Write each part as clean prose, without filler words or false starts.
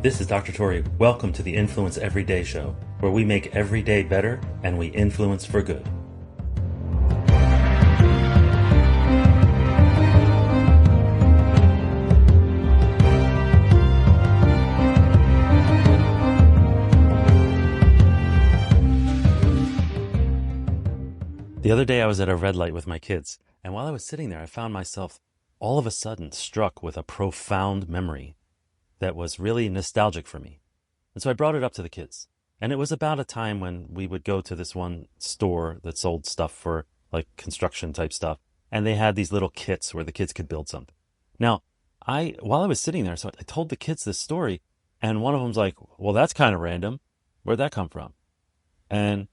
This is Dr. Tori. Welcome to the Influence Everyday Show, where we make every day better and we influence for good. The other day I was at a red light with my kids, and while I was sitting there, I found myself all of a sudden struck with a profound memory that was really nostalgic for me. And so I brought it up to the kids. And it was about a time when we would go to this one store that sold stuff for like construction type stuff. And they had these little kits where the kids could build something. Now, while I was sitting there, so I told the kids this story, and one of them's like, well, that's kind of random. Where'd that come from? And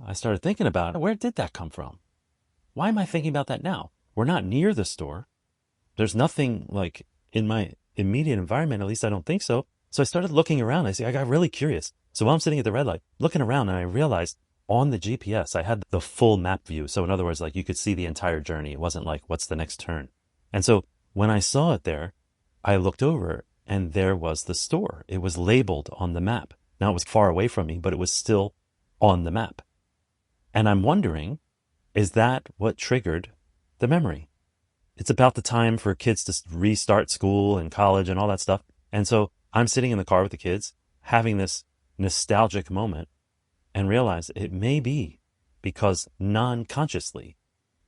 I started thinking about it. Where did that come from? Why am I thinking about that now? We're not near the store. There's nothing like in my immediate environment, at least I don't think so. So I started looking around. I got really curious. So while I'm sitting at the red light, looking around, and I realized on the GPS, I had the full map view. So in other words, like you could see the entire journey. It wasn't like, what's the next turn? And so when I saw it there, I looked over and there was the store. It was labeled on the map. Now it was far away from me, but it was still on the map. And I'm wondering, is that what triggered the memory? It's about the time for kids to restart school and college and all that stuff. And so I'm sitting in the car with the kids having this nostalgic moment and realize it may be because non-consciously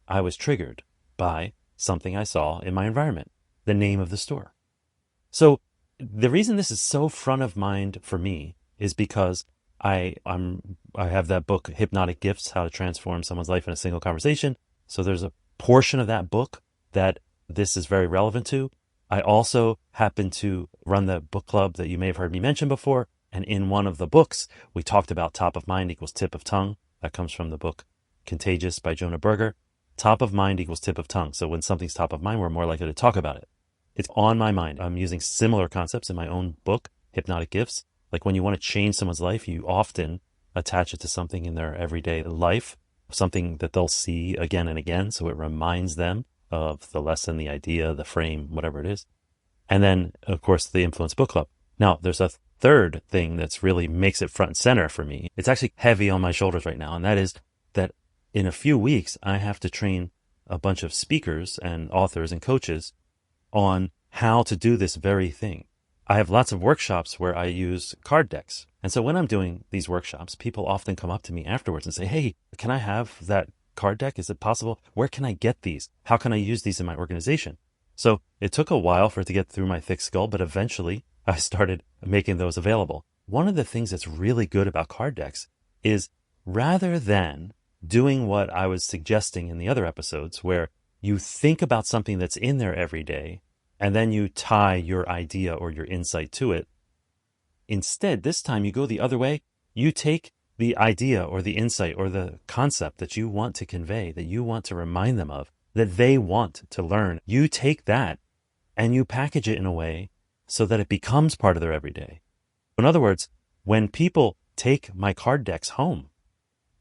I was triggered by something I saw in my environment, the name of the store. So the reason this is so front of mind for me is because I have that book, Hypnotic Gifts, How to Transform Someone's Life in a Single Conversation. So there's a portion of that book that this is very relevant to. I also happen to run the book club that you may have heard me mention before. And in one of the books, we talked about top of mind equals tip of tongue. That comes from the book Contagious by Jonah Berger. Top of mind equals tip of tongue. So when something's top of mind, we're more likely to talk about it. It's on my mind. I'm using similar concepts in my own book, Hypnotic Gifts. Like when you want to change someone's life, you often attach it to something in their everyday life, something that they'll see again and again. So it reminds them of the lesson, the idea, the frame, whatever it is. And then, of course, the Influence Book Club. Now, there's a third thing that's really makes it front and center for me. It's actually heavy on my shoulders right now. And that is that in a few weeks, I have to train a bunch of speakers and authors and coaches on how to do this very thing. I have lots of workshops where I use card decks. And so when I'm doing these workshops, people often come up to me afterwards and say, hey, can I have that card deck? Is it possible? Where can I get these? How can I use these in my organization? So it took a while for it to get through my thick skull, but eventually I started making those available. One of the things that's really good about card decks is rather than doing what I was suggesting in the other episodes where you think about something that's in there every day and then you tie your idea or your insight to it. Instead, this time you go the other way. You take the idea or the insight or the concept that you want to convey, that you want to remind them of, that they want to learn. You take that and you package it in a way so that it becomes part of their everyday. In other words, when people take my card decks home,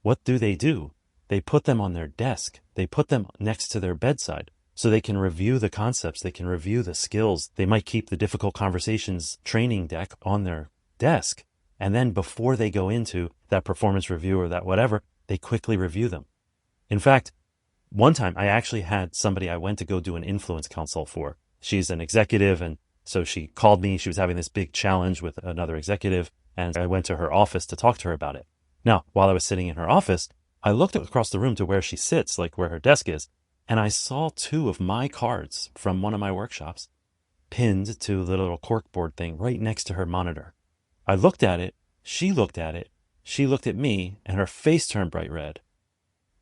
what do? They put them on their desk. They put them next to their bedside so they can review the concepts. They can review the skills. They might keep the difficult conversations training deck on their desk. And then before they go into that performance review or that whatever, they quickly review them. In fact, one time I actually had somebody I went to go do an influence consult for. She's an executive, and so she called me. She was having this big challenge with another executive, and I went to her office to talk to her about it. Now, while I was sitting in her office, I looked across the room to where she sits, like where her desk is, and I saw two of my cards from one of my workshops pinned to the little corkboard thing right next to her monitor. I looked at it, she looked at it, she looked at me, and her face turned bright red.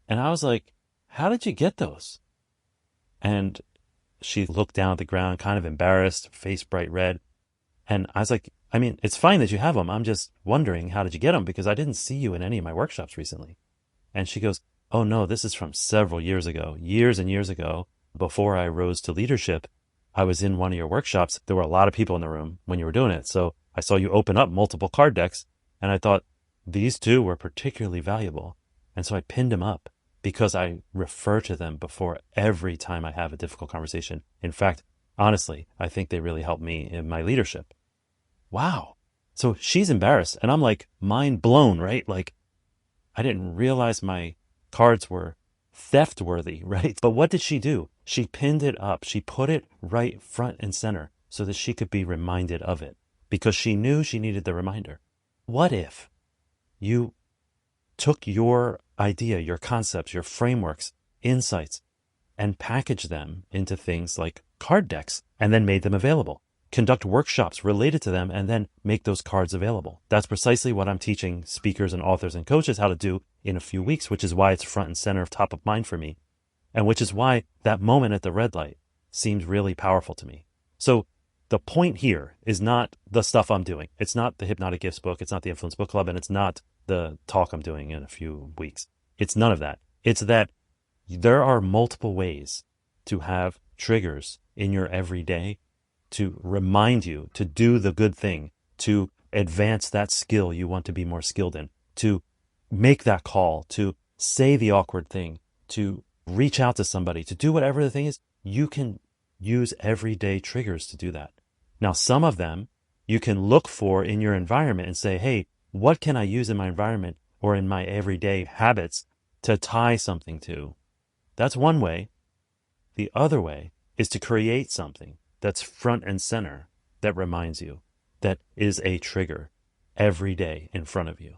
And I was like, how did you get those? And she looked down at the ground, kind of embarrassed, face bright red. And I was like, I mean, it's fine that you have them. I'm just wondering, how did you get them? Because I didn't see you in any of my workshops recently. And she goes, oh no, this is from several years ago, years and years ago. Before I rose to leadership, I was in one of your workshops. There were a lot of people in the room when you were doing it. So I saw you open up multiple card decks, and I thought these two were particularly valuable. And so I pinned them up because I refer to them before every time I have a difficult conversation. In fact, honestly, I think they really helped me in my leadership. wow. So she's embarrassed and I'm like mind blown, right? Like I didn't realize my cards were theft worthy, right? But what did she do? She pinned it up. She put it right front and center so that she could be reminded of it because she knew she needed the reminder. What if you took your idea, your concepts, your frameworks, insights, and packaged them into things like card decks and then made them available? Conduct workshops related to them and then make those cards available. That's precisely what I'm teaching speakers and authors and coaches how to do in a few weeks, which is why it's front and center of top of mind for me. And which is why that moment at the red light seems really powerful to me. So the point here is not the stuff I'm doing. It's not the Hypnotic Gifts book. It's not the Influence Book Club. And it's not the talk I'm doing in a few weeks. It's none of that. It's that there are multiple ways to have triggers in your everyday to remind you to do the good thing, to advance that skill you want to be more skilled in, to make that call, to say the awkward thing, to reach out to somebody, to do whatever the thing is. You can use everyday triggers to do that. Now, some of them you can look for in your environment and say, hey, what can I use in my environment or in my everyday habits to tie something to? That's one way. The other way is to create something that's front and center, that reminds you, that is a trigger every day in front of you.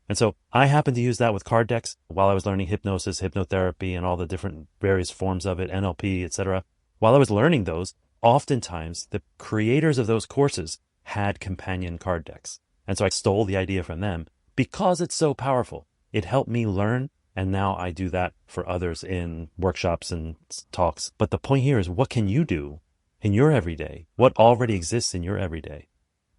And so I happen to use that with card decks while I was learning hypnosis, hypnotherapy, and all the different various forms of it, NLP, etc. While I was learning those, oftentimes the creators of those courses had companion card decks. And so I stole the idea from them because it's so powerful. It helped me learn. And now I do that for others in workshops and talks. But the point here is, what can you do in your everyday? What already exists in your everyday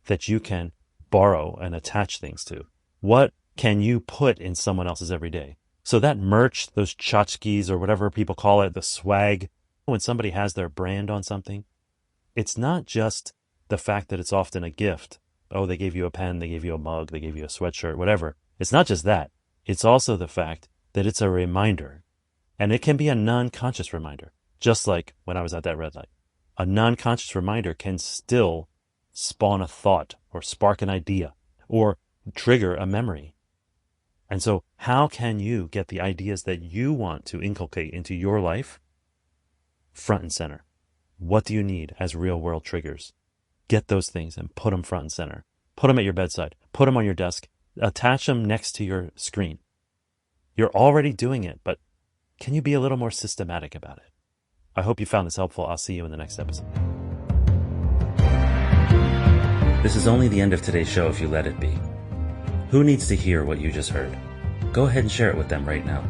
that you can borrow and attach things to? What can you put in someone else's everyday? So that merch, those tchotchkes or whatever people call it, the swag, when somebody has their brand on something, it's not just the fact that it's often a gift. Oh, they gave you a pen, they gave you a mug, they gave you a sweatshirt, whatever. It's not just that. It's also the fact that it's a reminder. And it can be a non-conscious reminder, just like when I was at that red light. A non-conscious reminder can still spawn a thought or spark an idea or trigger a memory. And so how can you get the ideas that you want to inculcate into your life front and center? What do you need as real world triggers? Get those things and put them front and center. Put them at your bedside. Put them on your desk. Attach them next to your screen. You're already doing it, but can you be a little more systematic about it? I hope you found this helpful. I'll see you in the next episode. This is only the end of today's show if you let it be. Who needs to hear what you just heard? Go ahead and share it with them right now.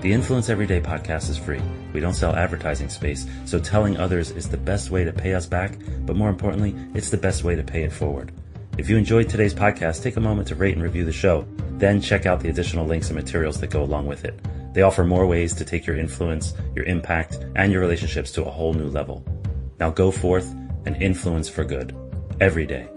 The Influence Everyday podcast is free. We don't sell advertising space, so telling others is the best way to pay us back, but more importantly, it's the best way to pay it forward. If you enjoyed today's podcast, take a moment to rate and review the show. Then check out the additional links and materials that go along with it. They offer more ways to take your influence, your impact, and your relationships to a whole new level. Now go forth and influence for good every day.